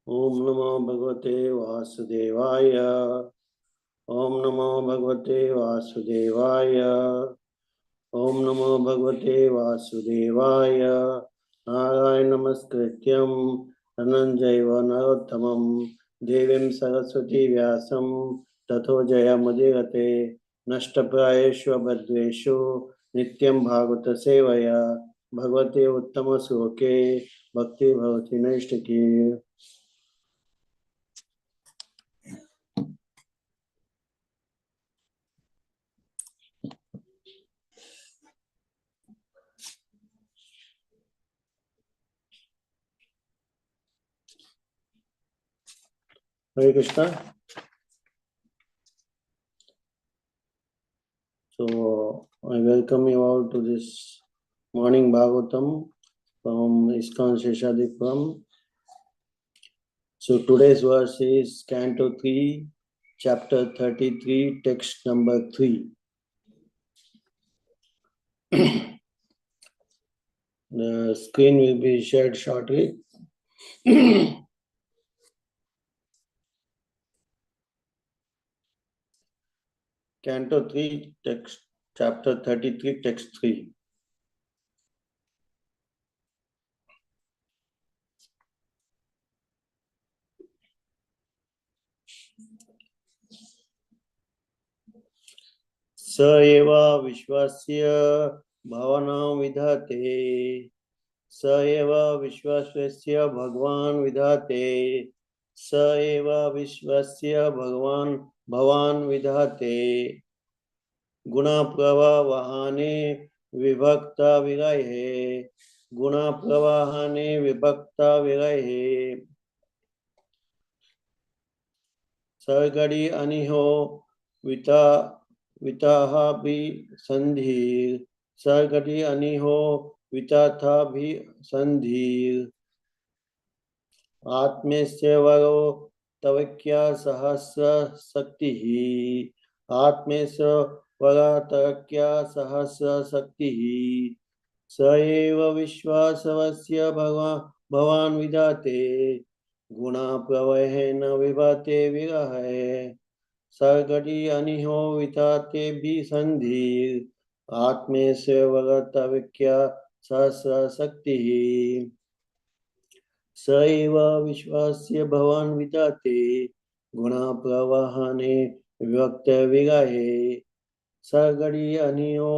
Om Namo Bhagavate Vasudevaya. Om Namo Bhagavate Vasudevaya. Om Namo Bhagavate Vasudevaya. Narayana Namaskrityam Dhananjayva Narottamam Devim Saraswati Vyasam Tato Jayamudirate Nashtaprayeshva Bhadreshu Nityam Bhagavata Sevaya Bhagavate Uttama Suke Bhakti Bhavati Naishtaki. Hare Krishna. So I welcome you all to this morning Bhagavatam from ISKCON Seshadripuram. So today's verse is Canto 3, Chapter 33, text number 3. The screen will be shared shortly. Canto 3, text, Chapter 33, text 3. स एव विश्वस्य भावनां विधते स एव विश्वस्य भगवान् विधते स एव विश्वस्य भवान् विधते गुणप्रवाहने विभक्त विरहे गुणप्रवाहने विभक्त विरहे सर्गड़ी अनिहो विताह भी संधीर सर्गड़ी अनिहो विताथा भी संधीर आत्मेस्य वरो तवक्या सहस्र शक्ति आत्मेस्य वरातक्या सहस्र शक्ति स एव विश्वासवस्य भवान् विधते गुणा प्रवहेन विभते विरहे सर्गड़ी अनिहो विताते भी संधीर आत्मेस्य वरतवक्या सहस्र शक्ति स एव विश्वस्य भवान् विधते गुणा प्रवाहने विभक्त विरहे सर्गड़ी अनियो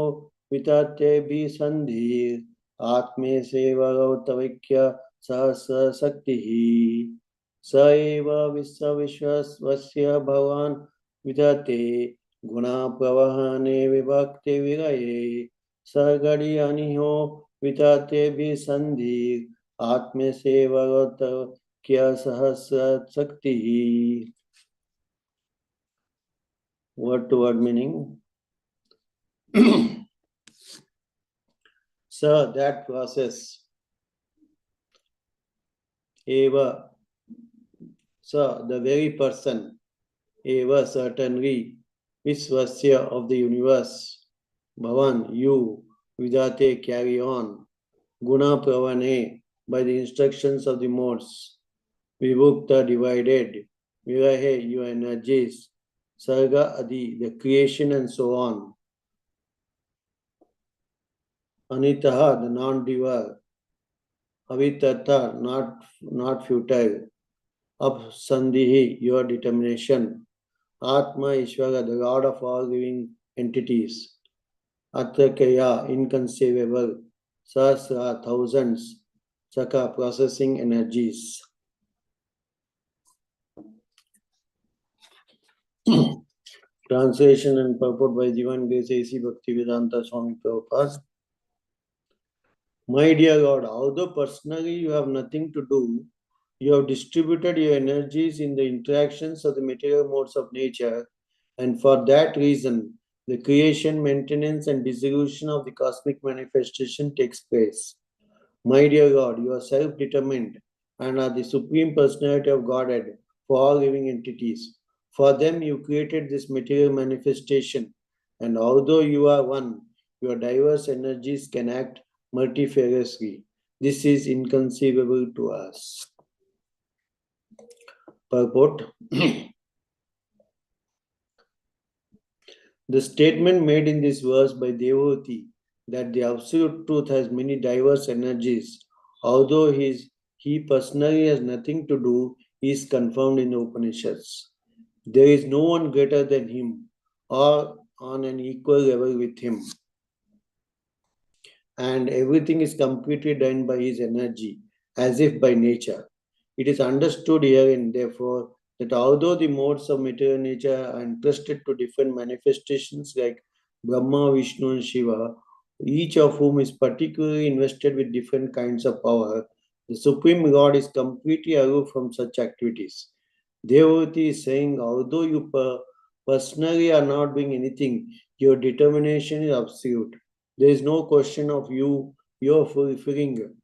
वितते भी संधीर आत्मे से वरौतवैक्य सहस्र शक्ति स एव विश्वस्य भवान् विधते गुणा प्रवाहने विभक्ति विरहे सर्गड़ी अनियो वितते भी संधीर आत्मे से वरौतवैक्य सहस्र शक्ति. Word to word meaning. So that process. Eva. So the very person. Eva certainly. Visvasya of the universe. Bhavan, you. Vidate, carry on. Guna pravane, by the instructions of the modes. Vibhukta, divided. Virahe, your energies. Sarga adi, the creation and so on. Anitaha, the non-doer. Avitata, not futile. Absandhihi, your determination. Atma Ishvara, the God of all living entities. Atakaya, inconceivable. Sahasra, thousands. Saka, processing energies. Translation and purport by Divine Grace A.C. Bhaktivedanta Swami Prabhupada. My dear Lord, although personally you have nothing to do, you have distributed your energies in the interactions of the material modes of nature, and for that reason, the creation, maintenance, and dissolution of the cosmic manifestation takes place. My dear Lord, you are self-determined and are the Supreme Personality of Godhead for all living entities. For them, you created this material manifestation, and although you are one, your diverse energies can act multifariously. This is inconceivable to us. Purport. The statement made in this verse by Devoti that the absolute truth has many diverse energies, although he personally has nothing to do, is confirmed in the Upanishads. There is no one greater than him or on an equal level with him, and everything is completely done by his energy, as if by nature. It is understood herein, therefore, that although the modes of material nature are entrusted to different manifestations like Brahma, Vishnu, and Shiva, each of whom is particularly invested with different kinds of power, the Supreme Lord is completely aloof from such activities. Devotee is saying, although you personally are not doing anything, your determination is absolute. There is no question of your fulfilling.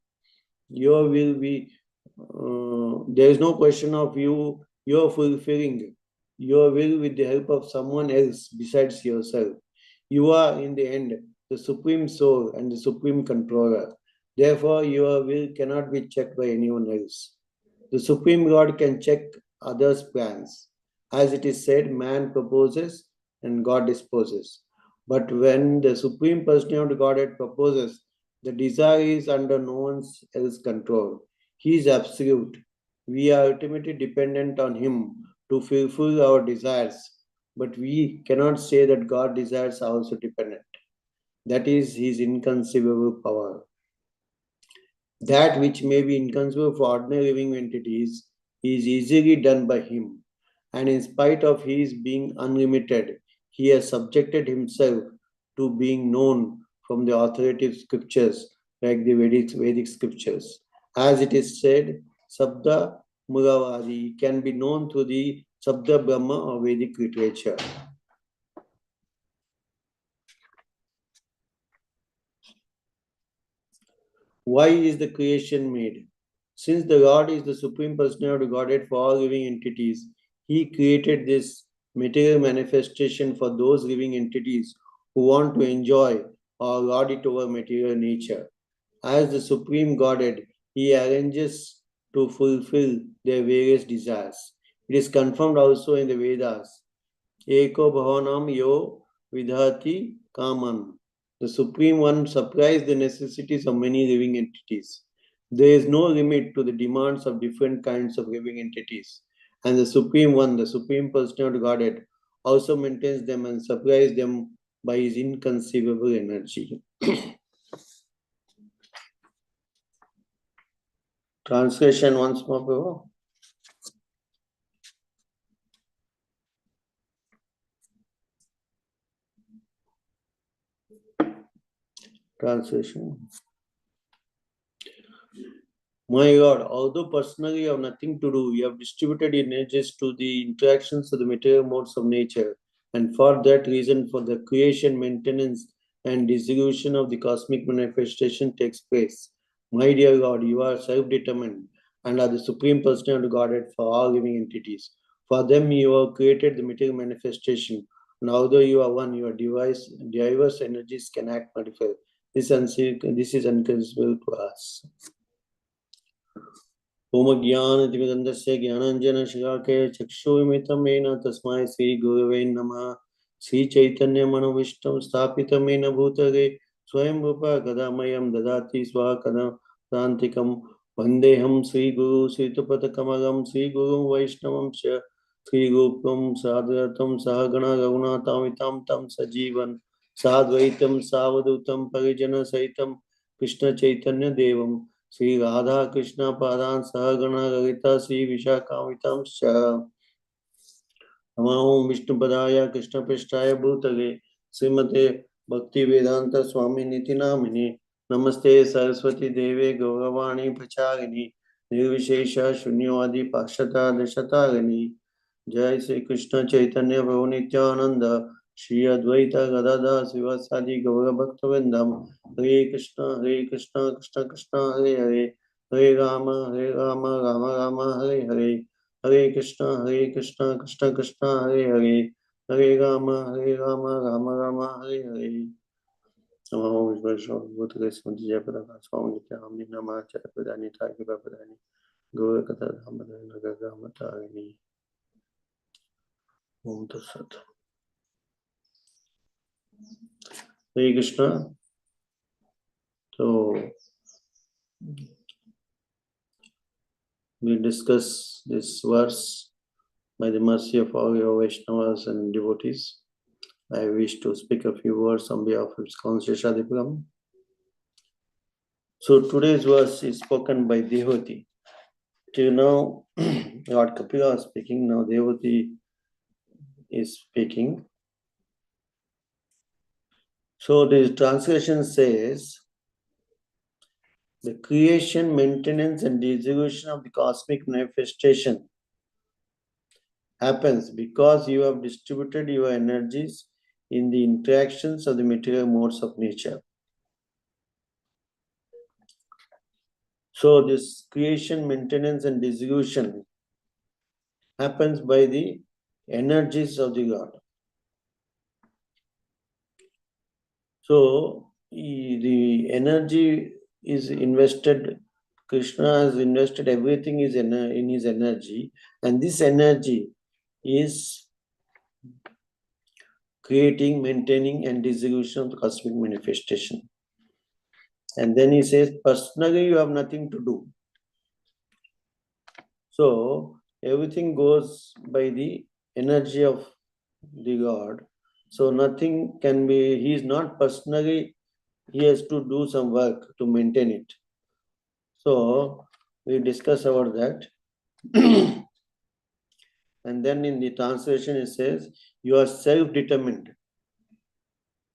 Your will be. There is no question of your fulfilling your will with the help of someone else besides yourself. You are, in the end, the supreme soul and the supreme controller. Therefore, your will cannot be checked by anyone else. The Supreme Lord can check others' plans. As it is said, man proposes and God disposes. But when the Supreme Personality of Godhead proposes, the desire is under no one else's control. He is absolute. We are ultimately dependent on Him to fulfill our desires. But we cannot say that God's desires are also dependent. That is His inconceivable power. That which may be inconceivable for ordinary living entities is easily done by him, and in spite of his being unlimited, he has subjected himself to being known from the authoritative scriptures like the Vedic scriptures. As it is said, Sabda Muravadi can be known through the Sabda Brahma or Vedic literature. Why is the creation made? Since the God is the Supreme Personality of Godhead for all living entities, He created this material manifestation for those living entities who want to enjoy or lord it over material nature. As the Supreme Godhead, He arranges to fulfill their various desires. It is confirmed also in the Vedas. Eko bhavanam yo vidhati kaman. The Supreme One supplies the necessities of many living entities. There is no limit to the demands of different kinds of living entities. And the Supreme One, the Supreme Personality of Godhead, also maintains them and supplies them by His inconceivable energy. Translation once more, Prabhu. Translation. My God, although personally you have nothing to do, you have distributed your energies to the interactions of the material modes of nature, and for that reason, for the creation, maintenance, and dissolution of the cosmic manifestation takes place. My dear God, you are self-determined and are the supreme personality of Godhead for all living entities. For them, you have created the material manifestation, and although you are one, your diverse energies can act multiple. This is unconceivable to us. ओम ज्ञानतिमिरन्दस्य ज्ञानाञ्जनशलाकया चक्षुर्मिलितं येन तस्मै श्रीगुरवे नमः। श्रीचैतन्यमनोभीष्टं स्थापितं येन भूतले स्वयं रूपा गदामयं ददाति स्वाकदान्तिकं वन्देऽहं श्रीगुरु श्रीयुतपदकमलं श्रीगुरुं वैष्णवं च श्रीरूपं सादरतं सहगण रघुनाथामितं तं सजीवन् साद्वैतं सावधूतं परिजनसहितं कृष्णचैतन्यदेवं श्री राधा कृष्ण पादान सहगण ललिता श्री विशाखामितांश्च नमो विष्णुपदाय कृष्णपृष्ठाय भूतले श्रीमते भक्ति वेदांत स्वामी निति नामिने नमस्ते सरस्वती देवे गौरवाणी प्रचारिणी निर्विशेष शून्यवादी पाश्चाता दशतारिणी जय श्री कृष्ण चैतन्य प्रभु नित्यानंद श्री अद्वैत गदाधर शिवासादि गौर भक्तवृंदम हरे कृष्ण कृष्ण कृष्ण हरे हरे हरे राम राम राम हरे हरे हरे कृष्ण कृष्ण कृष्ण हरे हरे हरे राम राम राम हरे हरे नमो विश्वेश्वर भूतले स्मृति जय पदाका स्वामी नित्यानंद नमः जय प्रदानी ताकि प्रदानी Gour Katha Dhamadana Gagamatagini. Om Tatsat. Hare Krishna. So, we discuss this verse by the mercy of all your Vaishnavas and devotees. I wish to speak a few words on behalf of ISKCON Seshadripuram. So today's verse is spoken by Devati. Till now, Lord Kapila is speaking. Now Devati is speaking. So the translation says, the creation, maintenance and dissolution of the cosmic manifestation happens because you have distributed your energies in the interactions of the material modes of nature. So this creation, maintenance and dissolution happens by the energies of the God. So the energy is invested, Krishna has invested everything in his energy, and this energy is creating, maintaining and dissolution of the cosmic manifestation. And then he says, personally you have nothing to do. So everything goes by the energy of the God. So nothing can be, he is not personally, he has to do some work to maintain it. So we discuss about that. And then in the translation it says, you are self-determined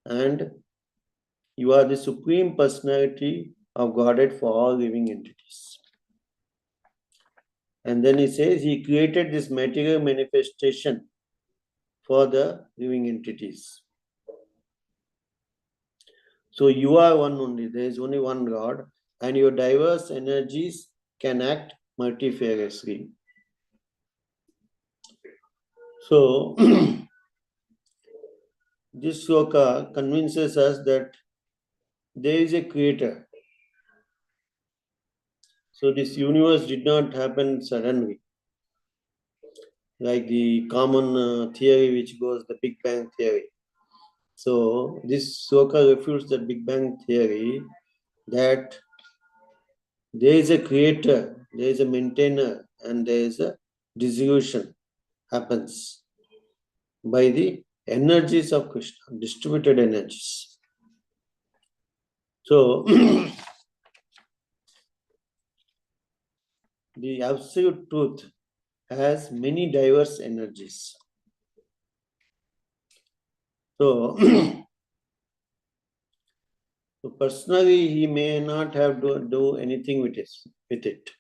and you are the supreme personality of Godhead for all living entities. And then he says, he created this material manifestation for the living entities. So you are one only, there is only one God, and your diverse energies can act multifariously. So this sloka convinces us that there is a creator. So this universe did not happen suddenly, like the common theory which goes the Big Bang theory. So this sloka refutes the Big Bang theory that there is a creator, there is a maintainer, and there is a dissolution happens by the energies of Krishna, distributed energies. So the absolute truth has many diverse energies. So, so personally, he may not have to do anything with it,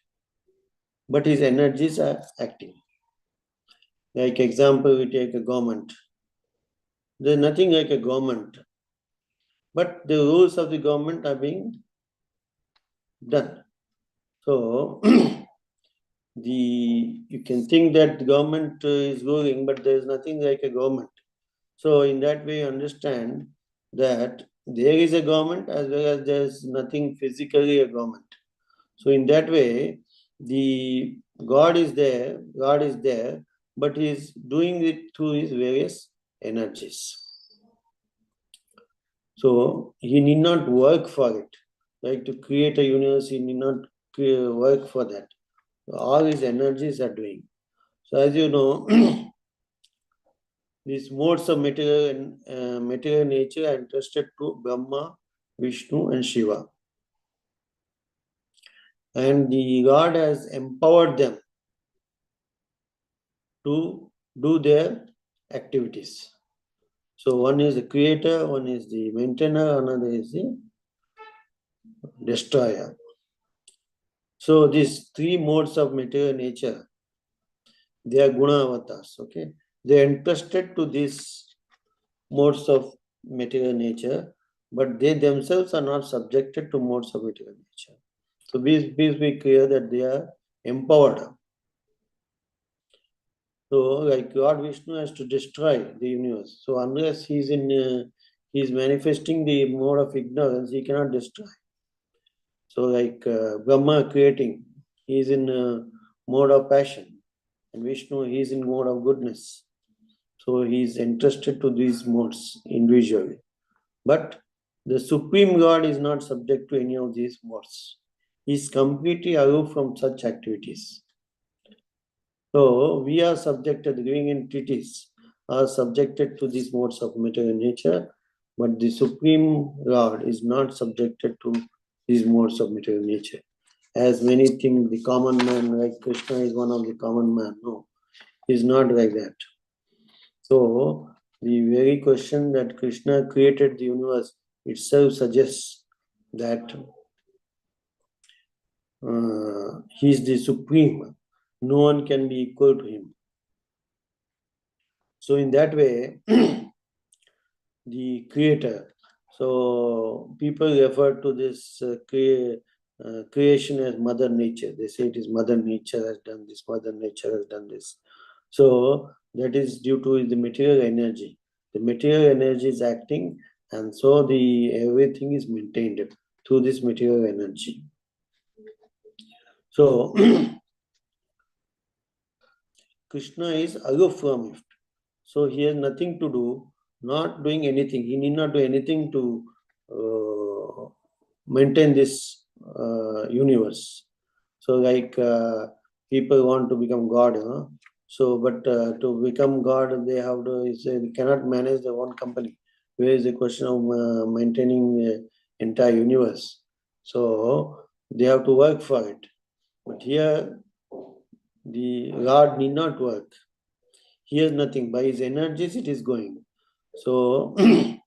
but his energies are acting. Like example, we take a government. There's nothing like a government, but the rules of the government are being done. So you can think that the government is ruling, but there is nothing like a government. So in that way, you understand that there is a government as well as there is nothing physically a government. So in that way, the God is there, but he is doing it through his various energies. So he need not work for it. Like to create a universe, he need not work for that. All his energies are doing. So as you know, these modes of material nature are entrusted to Brahma, Vishnu and Shiva. And the God has empowered them to do their activities. So one is the creator, one is the maintainer, another is the destroyer. So these three modes of material nature, they are guna avatars, okay? They are entrusted to these modes of material nature, but they themselves are not subjected to modes of material nature. So please be clear that they are empowered. So like God Vishnu has to destroy the universe. So unless he's manifesting the mode of ignorance, he cannot destroy. So like Brahma creating, he is in mode of passion, and Vishnu, he is in mode of goodness. So he is interested to these modes individually. But the Supreme God is not subject to any of these modes. He is completely aloof from such activities. So we are subjected, living entities are subjected to these modes of material nature, but the Supreme God is not subjected to these modes of material nature. As many think the common man, like Krishna is one of the common man. No, he is not like that. So the very question that Krishna created the universe itself suggests that he is the supreme. No one can be equal to him. So in that way, the creator. So people refer to this creation as Mother Nature. They say it is Mother Nature has done this, Mother Nature has done this. So that is due to the material energy. The material energy is acting, and so the everything is maintained through this material energy. So Krishna is aloof from it. So he has nothing to do, not doing anything. He need not do anything to maintain this universe. So like people want to become God, so but to become God, they have to, they cannot manage their own company. Where is the question of maintaining the entire universe? So they have to work for it. But here, the God need not work. He has nothing. By his energies, it is going. So if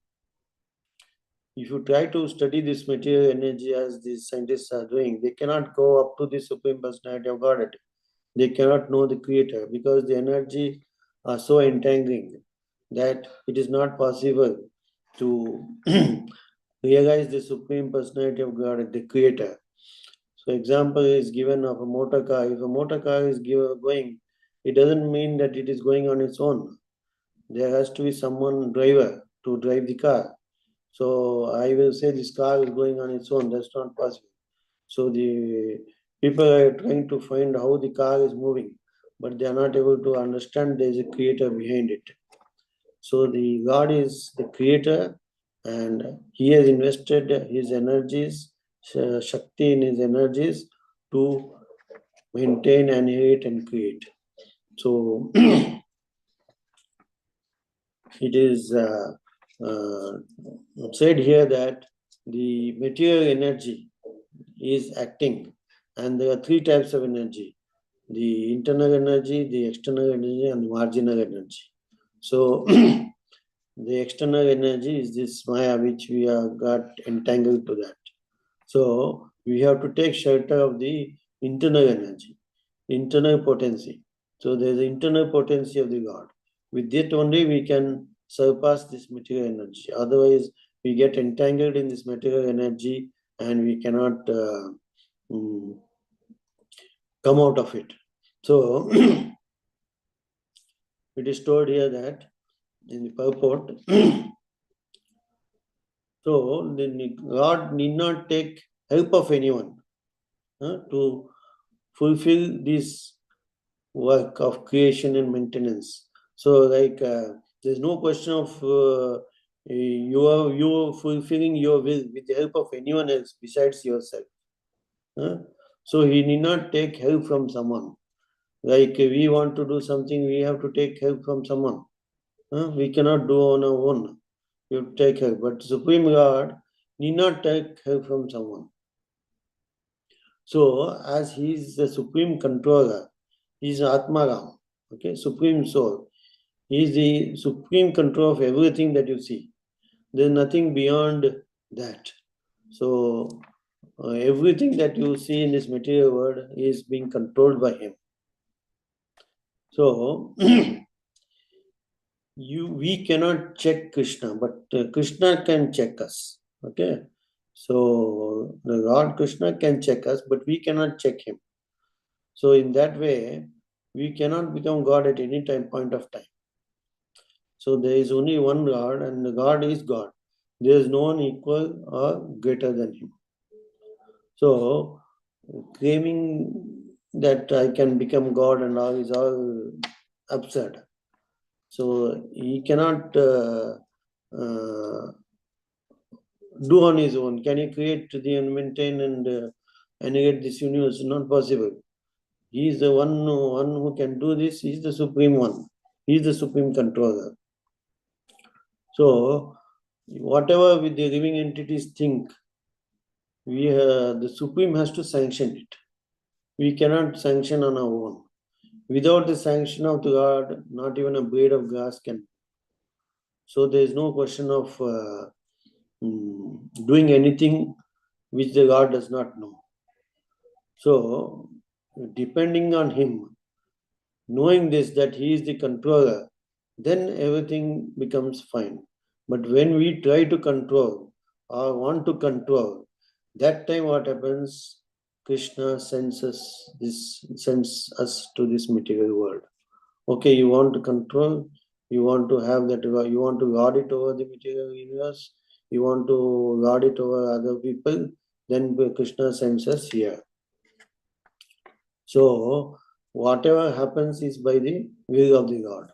you try to study this material energy as these scientists are doing, they cannot go up to the Supreme Personality of Godhead. They cannot know the Creator because the energy are so entangling that it is not possible to realize the Supreme Personality of Godhead, the Creator. So example is given of a motor car. If a motor car is going, it doesn't mean that it is going on its own. There has to be someone driver to drive the car. So I will say this car is going on its own. That's not possible. So the people are trying to find how the car is moving, but they are not able to understand there is a creator behind it. So the God is the creator, and he has invested his energies, Shakti in his energies to maintain, annihilate, and create. So it is said here that the material energy is acting, and there are three types of energy: the internal energy, the external energy, and the marginal energy. So the external energy is this Maya, which we have got entangled to that. So we have to take shelter of the internal energy, internal potency. So there is the internal potency of the God. With that only we can surpass this material energy. Otherwise, we get entangled in this material energy and we cannot come out of it. So it is told here that in the purport, so the God need not take help of anyone to fulfill this work of creation and maintenance. So like there's no question of you fulfilling your will with the help of anyone else besides yourself. So he need not take help from someone. Like we want to do something, we have to take help from someone. We cannot do on our own. You take help. But Supreme God need not take help from someone. So as he is the supreme controller, he is Atmaram, okay, supreme soul. He is the supreme control of everything that you see. There is nothing beyond that. So everything that you see in this material world is being controlled by him. So we cannot check Krishna, but Krishna can check us. Okay. So the Lord Krishna can check us, but we cannot check him. So in that way, we cannot become God at any point of time. So there is only one God, and the God is God. There is no one equal or greater than him. So claiming that I can become God and all is all absurd. So he cannot do on his own. Can he create the and maintain and annihilate this universe? Not possible. He is the one who can do this. He is the supreme one. He is the supreme controller. So whatever with the living entities think, the supreme has to sanction it. We cannot sanction on our own. Without the sanction of the God, not even a blade of grass can. So there is no question of doing anything which the God does not know. So depending on him, knowing this, that he is the controller, then everything becomes fine. But when we try to control or want to control, that time what happens? Krishna sends us to this material world. Okay, you want to control, you want to have that, you want to lord it over the material universe, you want to lord it over other people, then Krishna sends us here. So whatever happens is by the will of the God.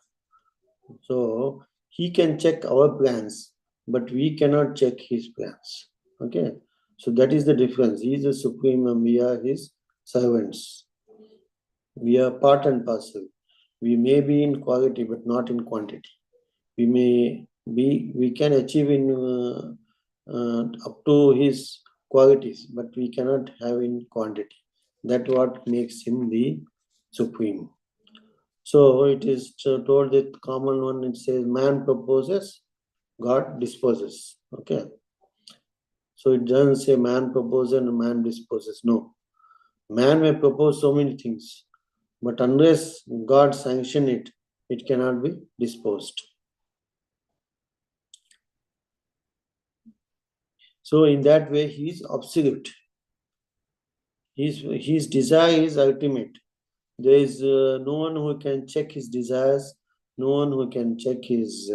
So he can check our plans, but we cannot check his plans. Okay. So that is the difference. He is the supreme and we are his servants. We are part and parcel. We may be in quality, but not in quantity. We can achieve in up to his qualities, but we cannot have in quantity. That's what makes him the supreme. So it is told that common one, it says man proposes, God disposes. Okay. So it doesn't say man proposes and man disposes. No. Man may propose so many things, but unless God sanction it, it cannot be disposed. So in that way, he is absolute. His desire is ultimate. There is no one who can check his desires, no one who can check his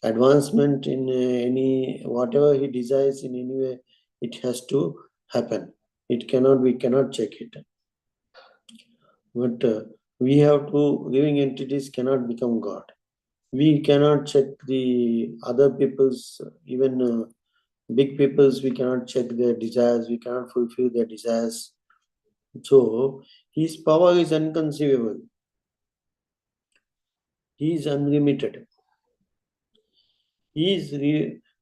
advancement in any, whatever he desires in any way, it has to happen. We cannot check it. But we have to, living entities cannot become God. We cannot check the other people's, even big people's, we cannot check their desires, we cannot fulfill their desires. So his power is inconceivable. He is unlimited.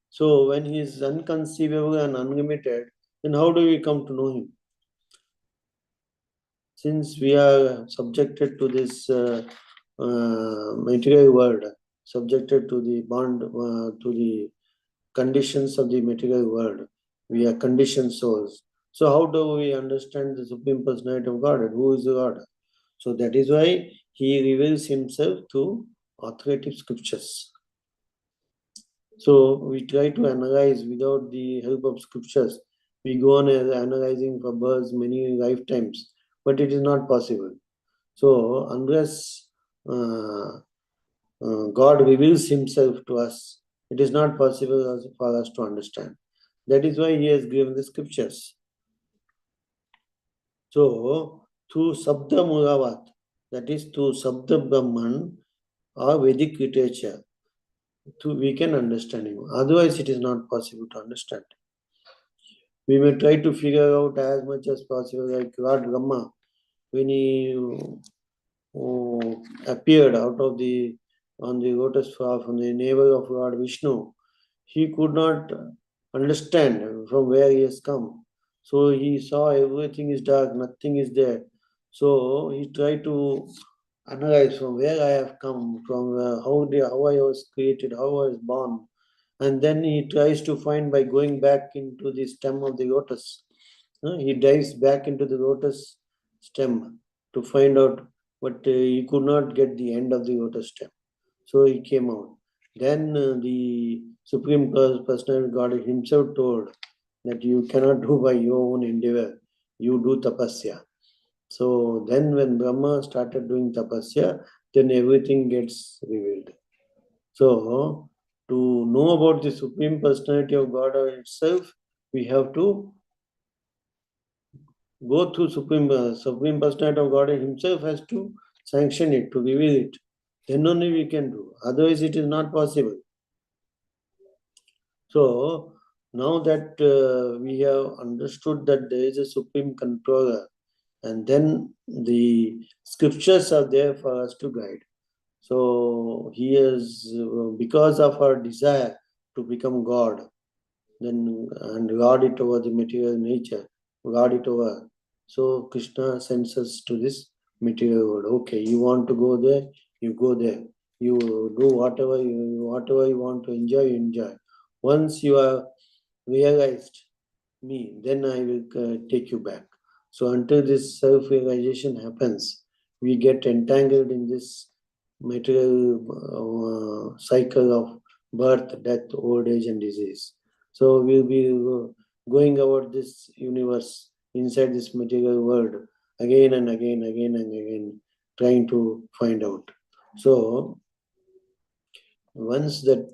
So when he is inconceivable and unlimited, then how do we come to know him? Since we are subjected to this material world, subjected to the bond, to the conditions of the material world, we are conditioned souls. So how do we understand the Supreme Personality of God? Who is the God? So that is why he reveals himself through authoritative scriptures. So we try to analyze without the help of scriptures. We go on analyzing for births many lifetimes, but it is not possible. So unless God reveals himself to us, it is not possible for us to understand. That is why he has given the scriptures. So through Sabda Mulavat, that is through Sabda Brahman or Vedic literature, we can understand him. Otherwise, it is not possible to understand. We may try to figure out as much as possible, like Lord Brahma, when he appeared out of on the lotus flower from the navel of Lord Vishnu, he could not understand from where he has come. So he saw everything is dark, nothing is there. So he tried to analyze from where I have come, from how I was created, how I was born. And then he tries to find by going back into the stem of the lotus. He dives back into the lotus stem to find out, but he could not get the end of the lotus stem. So he came out. Then the Supreme Personality God himself told that you cannot do by your own endeavor, you do tapasya. So then when Brahma started doing tapasya, then everything gets revealed. So to know about the Supreme Personality of God itself, we have to go through Supreme Personality of God himself has to sanction it, to reveal it. Then only we can do. Otherwise, it is not possible. So, now that we have understood that there is a Supreme Controller, and then the scriptures are there for us to guide. So, he is, because of our desire to become God, then and guard it over the material nature, guard it over. So Krishna sends us to this material world. Okay, you want to go there, you go there. You do whatever you want to enjoy, you enjoy. Once you are realized me, then I will take you back. So until this self-realization happens, we get entangled in this material cycle of birth, death, old age, and disease. So we'll be going about this universe inside this material world again and again, trying to find out. So once that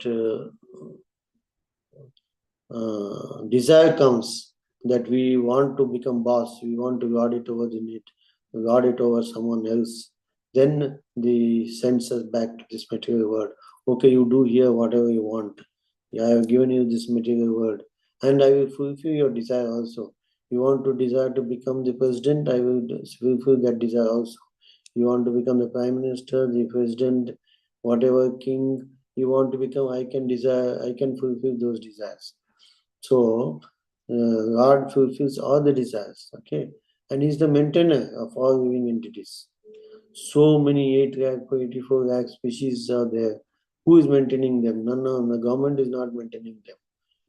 desire comes that we want to become boss, we want to guard it over the net, guard it over someone else, then the sends us back to this material world. Okay, you do here whatever you want. I have given you this material world, and I will fulfill your desire also. You want to desire to become the president, I will fulfill that desire also. You want to become the prime minister, the president, whatever king you want to become, I can fulfill those desires. So God fulfills all the desires, okay? And He's the maintainer of all living entities. So many 8 lakh, 84 lakh species are there. Who is maintaining them? None of the government is not maintaining them.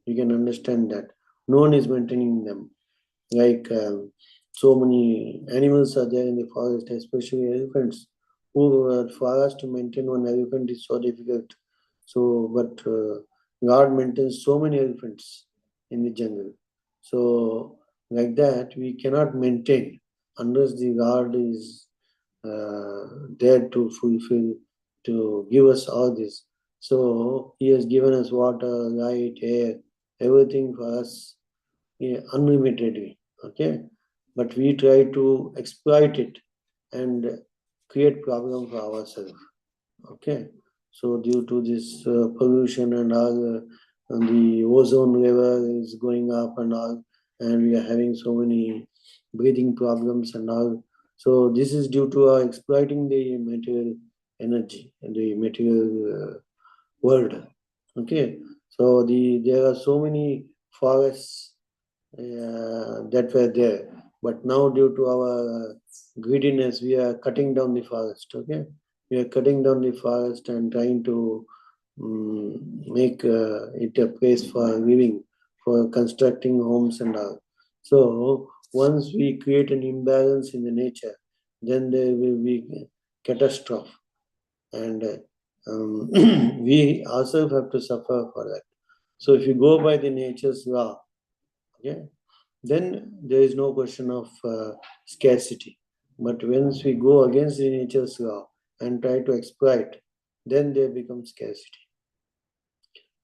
You can understand that. No one is maintaining them. Like so many animals are there in the forest, especially elephants. Who for us to maintain one elephant is so difficult. So, but God maintains so many elephants in the jungle. So, like that, we cannot maintain unless the God is there to fulfill, to give us all this. So, He has given us water, light, air, everything for us unlimitedly. Okay, but we try to exploit it and create problem for ourselves. Okay, so due to this pollution and all, the ozone level is going up and all, and we are having so many breathing problems and all. So this is due to our exploiting the material energy and the material world. Okay, so there are so many forests that were there. But now, due to our greediness, we are cutting down the forest. Okay, we are cutting down the forest and trying to make it a place for living, for constructing homes and all. So once we create an imbalance in the nature, then there will be catastrophe, and we ourselves have to suffer for that. So if you go by the nature's law, okay, then there is no question of scarcity. But once we go against the nature's law and try to exploit, then there becomes scarcity.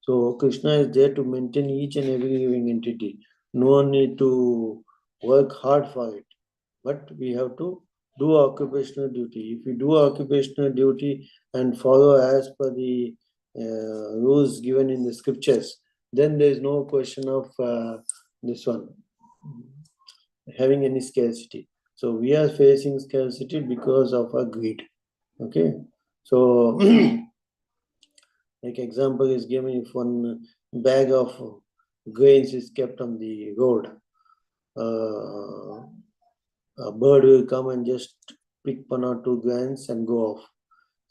So Krishna is there to maintain each and every living entity. No one need to work hard for it, but we have to do occupational duty. If we do occupational duty and follow as per the rules given in the scriptures, then there is no question of this one having any scarcity. So we are facing scarcity because of our greed. Okay. So like example is given, if one bag of grains is kept on the road, a bird will come and just pick 1 or 2 grains and go off.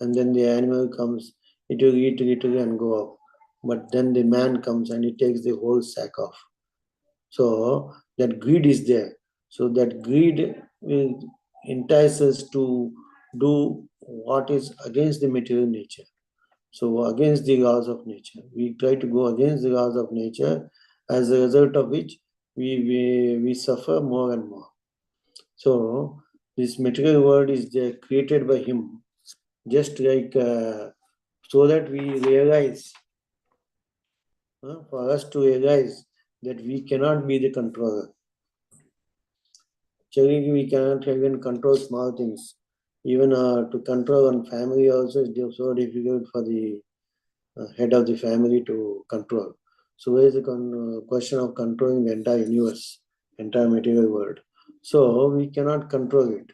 And then the animal comes, it will eat and go off. But then the man comes and he takes the whole sack off. So that greed is there. So that greed will entice us to do what is against the material nature. So against the laws of nature. We try to go against the laws of nature, as a result of which we suffer more and more. So this material world is there, created by him, just like so that we realize, for us to realize that we cannot be the controller. Children, we cannot even control small things. Even to control one family also is so difficult for the head of the family to control. So where is the question of controlling the entire universe, entire material world? So we cannot control it.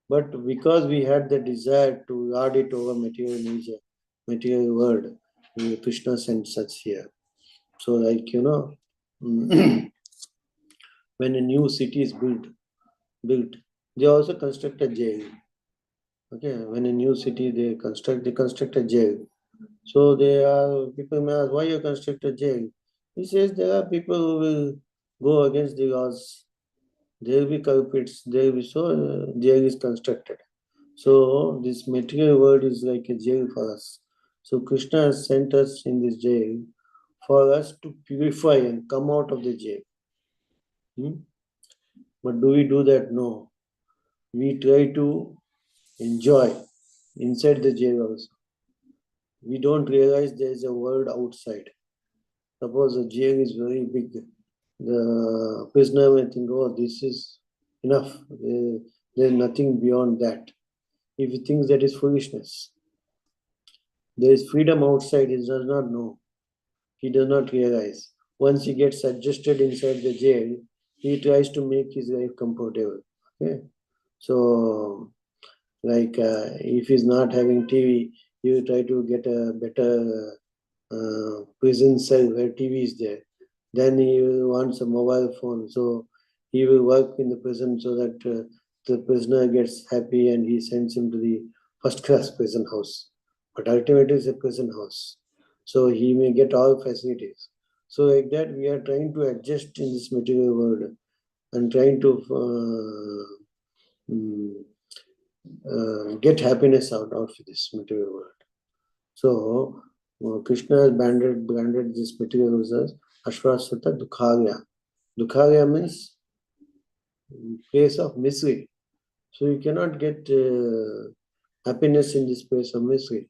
But because we had the desire to lord it over material nature, material world, Krishna sent such here. So like, when a new city is built, they also construct a jail. Okay, when a new city they construct a jail. So there are people may ask, why you construct a jail? He says there are people who will go against the laws. There will be culprits. There will be jail is constructed. So this material world is like a jail for us. So Krishna has sent us in this jail for us to purify and come out of the jail. But do we do that? No. We try to enjoy inside the jail also. We don't realize there is a world outside. Suppose the jail is very big. The prisoner may think, oh, this is enough. There's nothing beyond that. If he thinks that is foolishness, there is freedom outside, he does not know. He does not realize. Once he gets adjusted inside the jail, he tries to make his life comfortable. Okay? So, like if he's not having TV, he will try to get a better prison cell where TV is there. Then he will want a mobile phone. So he will work in the prison so that the prisoner gets happy and he sends him to the first class prison house. But ultimately it's a prison house. So he may get all facilities. So like that we are trying to adjust in this material world and trying to get happiness out of this material world. So Krishna has branded this material as Ashvasata Dukhalya. Dukhalya means place of misery. So you cannot get happiness in this place of misery.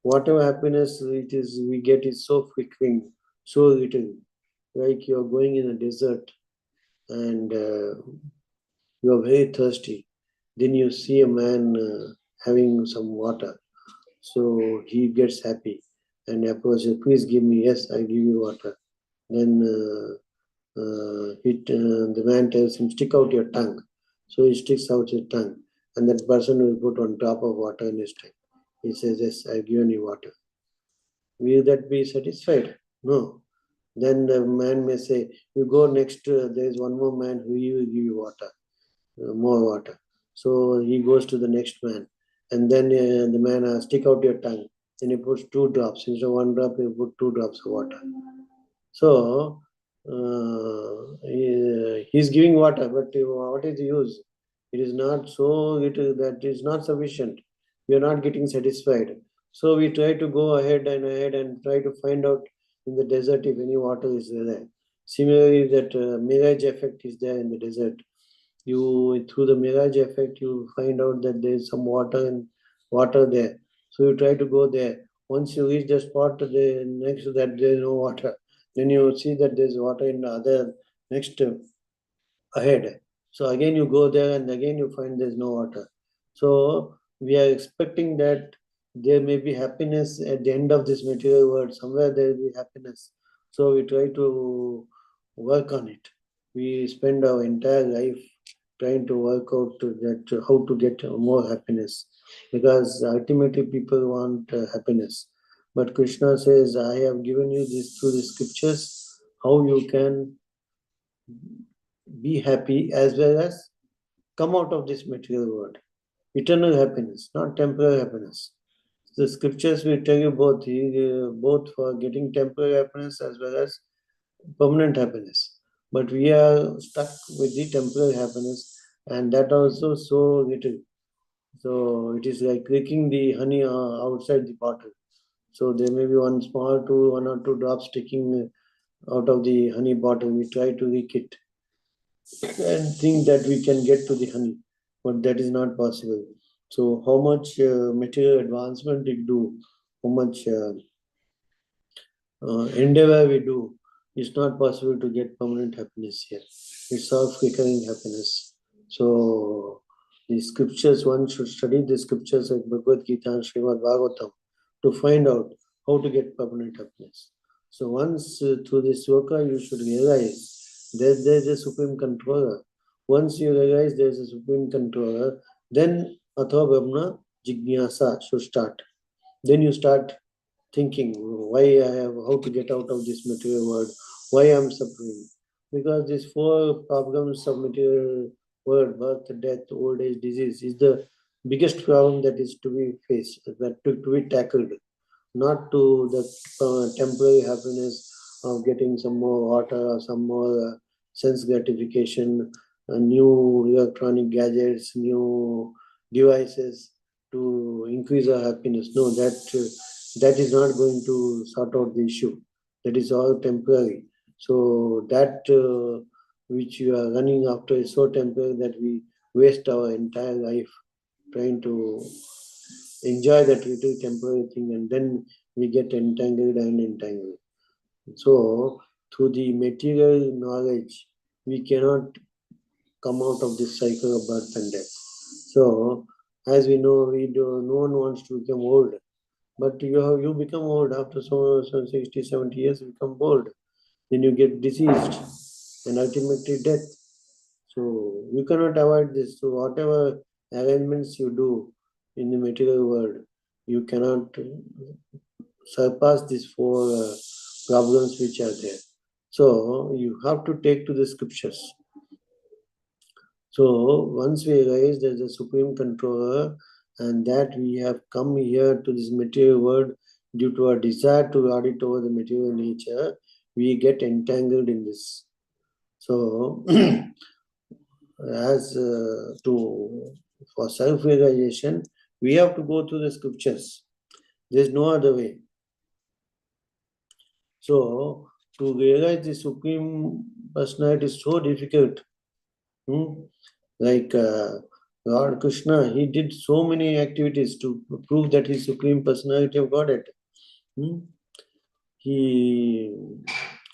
Whatever happiness it is, we get is so flickering, so little. Like you're going in a desert and you're very thirsty. Then you see a man having some water. So he gets happy and approaches, please give me, yes, I give you water. Then the man tells him, stick out your tongue. So he sticks out his tongue and that person will put one drop of water in his tongue. He says, yes, I've given you water. Will that be satisfied? No. Then the man may say, you go next, there is one more man who will give you water, more water. So he goes to the next man. And then the man asks, stick out your tongue. Then he puts 2 drops. Instead of 1 drop, he put 2 drops of water. So he's giving water, but what is the use? It is not so little that is not sufficient. We are not getting satisfied. So we try to go ahead and try to find out in the desert if any water is there. Similarly, that mirage effect is there in the desert. You through the mirage effect, you find out that there is some water there. So you try to go there. Once you reach the spot, next to that there is no water. Then you see that there's water in the other next ahead. So again you go there and again you find there's no water. So we are expecting that there may be happiness at the end of this material world. Somewhere there will be happiness. So we try to work on it. We spend our entire life trying to work out how to get more happiness, because ultimately people want happiness. But Krishna says, I have given you this through the scriptures, how you can be happy as well as come out of this material world. Eternal happiness, not temporary happiness. The scriptures will tell you both for getting temporary happiness as well as permanent happiness. But we are stuck with the temporary happiness, and that also so little. So it is like leaking the honey outside the bottle. So there may be one or two drops sticking out of the honey bottle. We try to leak it and think that we can get to the honey, but that is not possible. So how much material advancement we do, how much endeavor we do, it's not possible to get permanent happiness here. It's all flickering happiness. So the scriptures, one should study the scriptures like Bhagavad Gita and Srimad Bhagavatam to find out how to get permanent happiness. So once through this yoga, you should realize that there is a supreme controller. Once you realize there is a supreme controller, then Atha Brahma Jignasa should start. Then you start thinking why I have, how to get out of this material world, why I am suffering. Because these four problems of material world, birth, death, old age, disease, is the biggest problem that is to be faced, that to be tackled, not to the temporary happiness of getting some more water or some more sense gratification, new electronic gadgets, new devices to increase our happiness. No, that is not going to sort out the issue. That is all temporary. So that which you are running after is so temporary that we waste our entire life trying to enjoy that little temporary thing, and then we get entangled and entangled. So through the material knowledge, we cannot come out of this cycle of birth and death. So as we know, no one wants to become old. But you become old after so 60, 70 years, you become old. Then you get diseased and ultimately death. So you cannot avoid this. So whatever arrangements you do in the material world, you cannot surpass these four problems which are there. So you have to take to the scriptures. So once we realize there's a supreme controller and that we have come here to this material world due to our desire to lord it over the material nature, we get entangled in this. So as for self-realization, we have to go through the scriptures. There's no other way. So to realize the supreme personality is so difficult. Like Lord Krishna, he did so many activities to prove that he's supreme personality of Godhead. He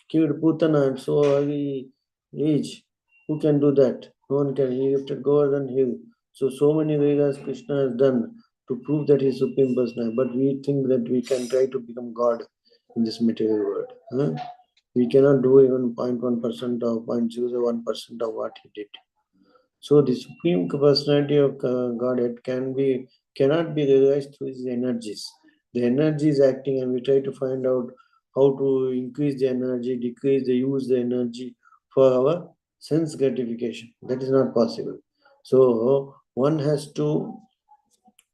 killed Putana at so early age. Who can do that? No one can. He lifted Govardhan hill. So many Vedas Krishna has done to prove that he's supreme personality. But we think that we can try to become God in this material world. We cannot do even 0.1% or 0.01% of what he did. So the supreme personality of Godhead cannot be realized through his energies. The energy is acting, and we try to find out how to increase the energy, decrease the use the energy for our sense gratification. That is not possible. So one has to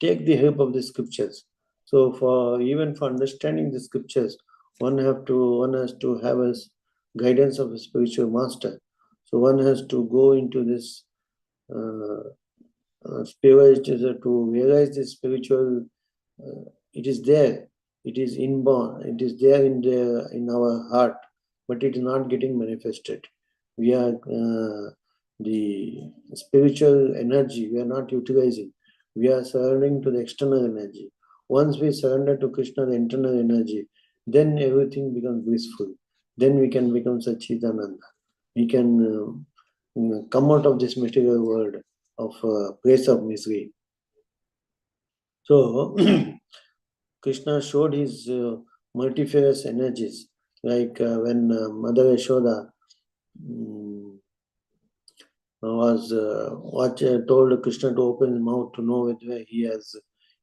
take the help of the scriptures. So for understanding the scriptures, one has to have a guidance of a spiritual master. So one has to go into this spiritual to realize the spiritual. It is there. It is inborn. It is there in our heart, but it is not getting manifested. We are the spiritual energy. We are not utilizing. We are surrendering to the external energy. Once we surrender to Krishna, the internal energy, then everything becomes blissful. Then we can become Sachidananda. We can come out of this material world of place of misery. So Krishna showed his multifarious energies, like when Mother Yashoda told Krishna to open his mouth to know whether he has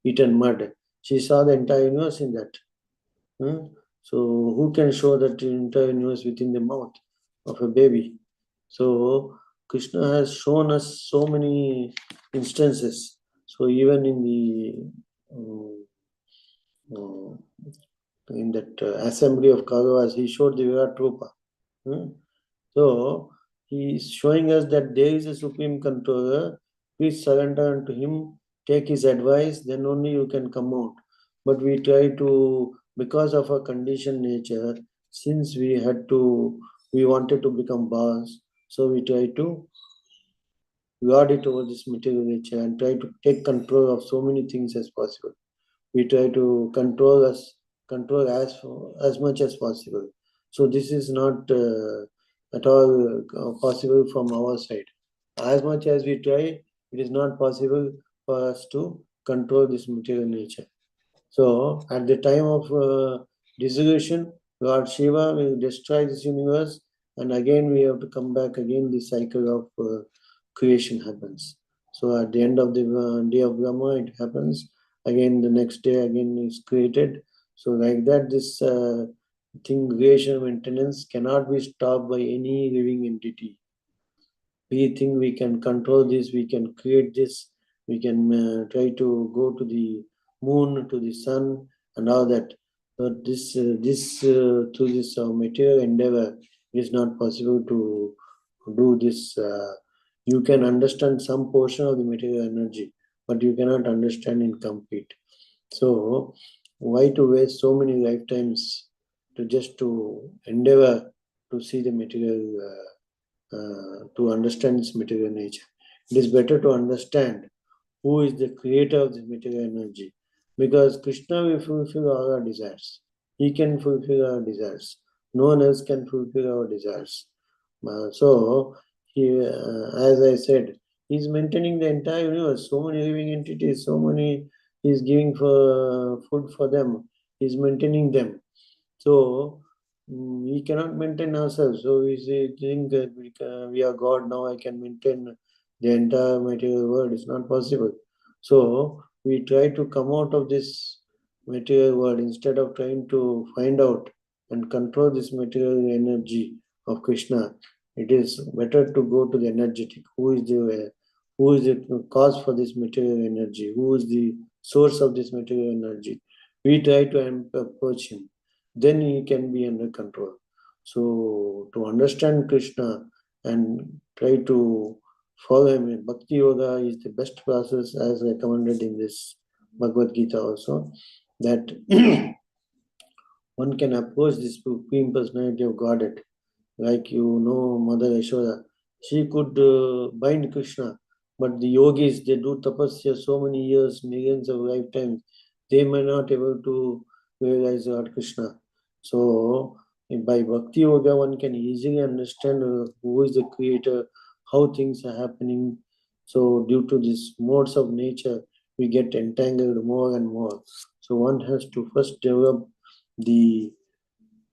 eaten mud. She saw the entire universe in that. So who can show that entire universe within the mouth of a baby? So Krishna has shown us so many instances. So even in that assembly of Kauravas, he showed the Virat Rupa. So he is showing us that there is a supreme controller. Please surrender unto him, take his advice, then only you can come out. But we try to, because of our conditioned nature, since we wanted to become boss, so we try to lord it over this material nature and try to take control of so many things as possible. We try to control as much as possible. So this is not at all possible from our side. As much as we try, it is not possible for us to control this material nature. So, at the time of dissolution, Lord Shiva will destroy this universe, and again we have to come back. Again, the cycle of creation happens. So, at the end of the day of Brahma, it happens. Again, the next day, again is created. So, like that, this thing, creation maintenance cannot be stopped by any living entity. We think we can control this, we can create this, we can try to go to the moon, to the sun, and all that. But through this material endeavor, it is not possible to do this. You can understand some portion of the material energy, but you cannot understand in complete. So, why to waste so many lifetimes to just to endeavor to see the material? To understand its material nature. It is better to understand who is the creator of this material energy, because Krishna will fulfill all our desires. He can fulfill our desires. No one else can fulfill our desires. So, as I said, he's maintaining the entire universe. So many living entities, so many, he's giving for food for them. He's maintaining them. So we cannot maintain ourselves. So we say, think that we are God now. I can maintain the entire material world. It's not possible. So we try to come out of this material world instead of trying to find out and control this material energy of Krishna. It is better to go to the energetic. Who is the cause for this material energy? Who is the source of this material energy? We try to approach him, then he can be under control. So to understand Krishna and try to follow him, Bhakti Yoga is the best process as recommended in this Bhagavad Gita also, that one can approach this Supreme Personality of Godhead. Like Mother Yashoda, she could bind Krishna, but the yogis, they do tapasya so many years, millions of lifetimes, they may not able to realize Lord Krishna. So, by Bhakti Yoga, one can easily understand who is the creator, how things are happening. So, due to these modes of nature, we get entangled more and more. So, one has to first develop the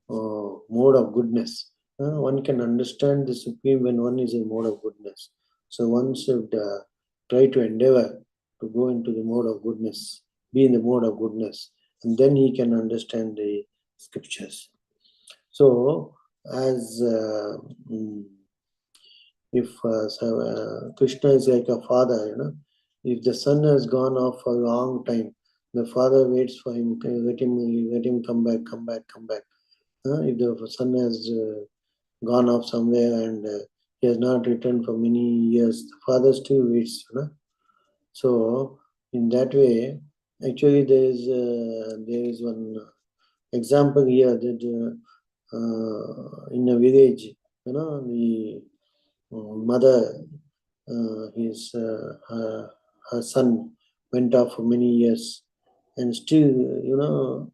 mode of goodness. One can understand the Supreme when one is in mode of goodness. So one should try to endeavor to go into the mode of goodness, be in the mode of goodness, and then he can understand the scriptures. So, as if Krishna is like a father, if the son has gone off for a long time, the father waits for him, let him come back, come back, come back. If the son has gone off somewhere and he has not returned for many years, the father still waits. So in that way, actually there is one example here that in a village, the mother, her son went off for many years, and still,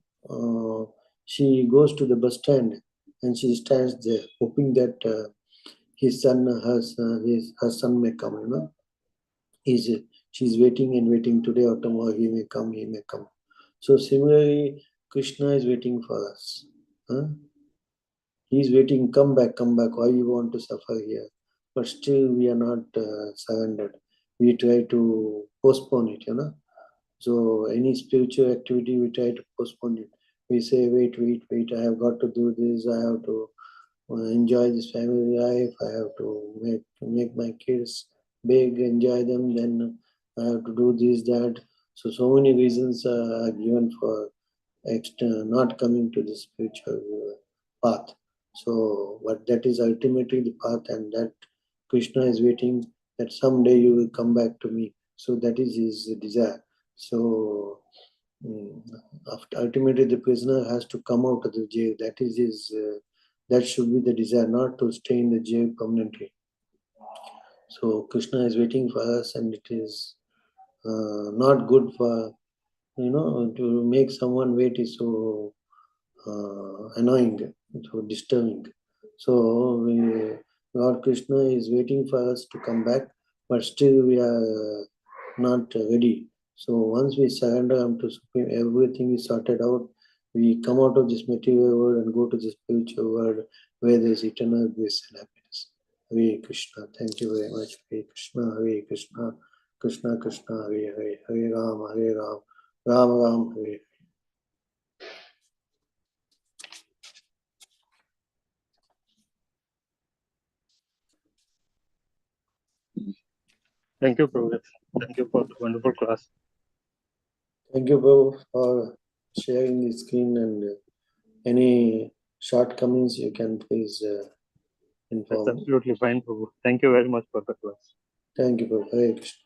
she goes to the bus stand and she stands there hoping that her son may come. He's, she's waiting and waiting, today or tomorrow he may come, he may come. So similarly, Krishna is waiting for us. He's waiting, come back, come back. Why you want to suffer here? But still we are not surrendered. We try to postpone it. So any spiritual activity, we try to postpone it. We say, wait, I have got to do this, I have to enjoy this family life, I have to make my kids big, enjoy them, then I have to do this, that. So many reasons are given for not coming to the spiritual path. So, but that is ultimately the path, and that Krishna is waiting that someday you will come back to me. So that is his desire. So ultimately the prisoner has to come out of the jail. That is his. That should be the desire, not to stay in the jail permanently. So Krishna is waiting for us, and it is not good for to make someone wait is so annoying, so disturbing. So Lord Krishna is waiting for us to come back, but still we are not ready. So once we surrender unto Supreme, everything is sorted out. We come out of this material world and go to the spiritual world where there is eternal bliss and happiness. Hare Krishna. Thank you very much. Hare Krishna. Hare Krishna. Krishna Krishna. Hare Hare. Hare Ram. Hare Ram. Ram Ram. Hare. Thank you, Prabhu. Thank you for the wonderful class. Thank you, Prabhu, for sharing the screen, and any shortcomings you can please That's inform me. absolutely fine, Prabhu. Thank you very much for the class. Thank you, Prabhu. Hare Krishna.